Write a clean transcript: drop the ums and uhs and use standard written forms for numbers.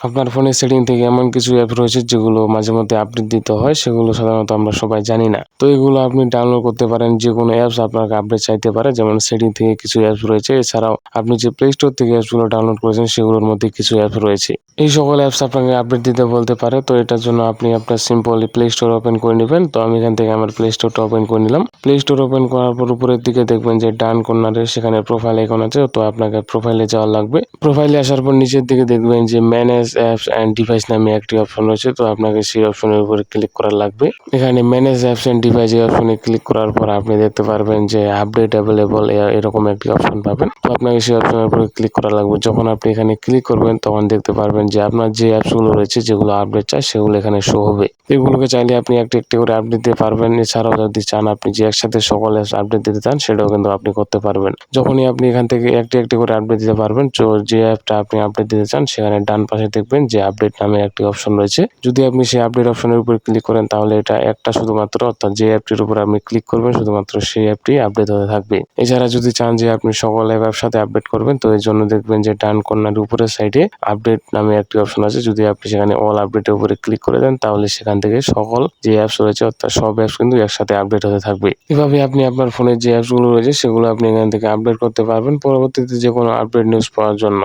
আপনার ফোনের সেটিং থেকে এমন কিছু অ্যাপ রয়েছে যেগুলো মাঝে মধ্যে আপডেট দিতে হয়, সেগুলো সাধারণত আমরা সবাই জানি না। তো এগুলো আপনি ডাউনলোড করতে পারেন। যেকোনো অ্যাপস আপনাকে আপডেট চাইতে পারে, যেমন সেটিং থেকে কিছু অ্যাপস রয়েছে। এছাড়াও আপনি যে প্লে স্টোর থেকে অ্যাপসগুলো ডাউনলোড করেছেন সেগুলোর মধ্যে কিছু অ্যাপ রয়েছে। এই সকল অ্যাপস আপনাকে আপডেট দিতে বলতে পারে। তো এটার জন্য আপনি আপনার সিম্পলি প্লে স্টোর ওপেন করে নেবেন। তো আমি এখান থেকে আমার প্লে স্টোরটা ওপেন করে নিলাম। প্লে স্টোর ওপেন করার পর উপরের দিকে দেখবেন যে ডান কর্নারে সেখানে প্রোফাইল আইকন আছে। তো আপনাকে প্রোফাইলে যাওয়া লাগবে। প্রোফাইলে আসার পর নিচের দিকে দেখবেন যে ম্যানেজ অ্যাপস অ্যান্ড ডিভাইস নামে একটি অপশন রয়েছে। তো আপনাকে সেই অপশনের উপরে ক্লিক করা লাগবে। এখানে ম্যানেজ অ্যাপস অ্যান্ড ডিভাইস এই অপশনে ক্লিক করার পর আপনি দেখতে পারবেন যে আপডেট অ্যাভেলেবল এরকম একটি অপশন পাবেন। তো আপনাকে সেই অপশনের উপরে ক্লিক করা লাগবে। যখন আপনি এখানে ক্লিক করবেন তখন দেখতে পারবেন যে আপনার যে অ্যাপসগুলো রয়েছে যেগুলো আপডেট চাই সেগুলো এখানে শো হবে। এগুলোকে চাইলে আপনি একটি একটি করে আপডেট দিতে পারবেন। এছাড়াও যদি চান আপনি যে একসাথে সকল অ্যাপস আপডেট দিতে চান সেটাও কিন্তু আপনি করতে পারবেন। যখনই আপনি এখান থেকে একটি একটি করে আপডেট দিতে পারবেন, তো যে অ্যাপটা আপনি আপডেট দিতে চান সেখানে ডান পাশে দেখবেন যে আপডেট নামে একটি অপশন রয়েছে। যদি আপনি সেই আপডেট অপশনের উপর ক্লিক করেন তাহলে এটা একটা শুধুমাত্র, অর্থাৎ যে অ্যাপটির উপর আপনি ক্লিক করবেন শুধুমাত্র সেই অ্যাপটি আপডেট হতে থাকবে। এছাড়া যদি চান যে আপনি সকল অ্যাপ একসাথে আপডেট করবেন, তো এর জন্য দেখবেন যে ডান কর্নার উপরের সাইডে আপডেট নামে একটি অপশন আছে। যদি আপনি সেখানে অল আপডেটের উপরে ক্লিক করে দেন তাহলে সেখান থেকে সকল যে অ্যাপস রয়েছে অর্থাৎ সব অ্যাপস কিন্তু একসাথে আপডেট হতে থাকবে। এভাবে আপনি আপনার ফোনের যে অ্যাপসগুলো রয়েছে সেগুলো আপনি এখান থেকে আপডেট করতে পারবেন পরবর্তীতে যে কোনো আপডেট নিউজ পাওয়ার জন্য।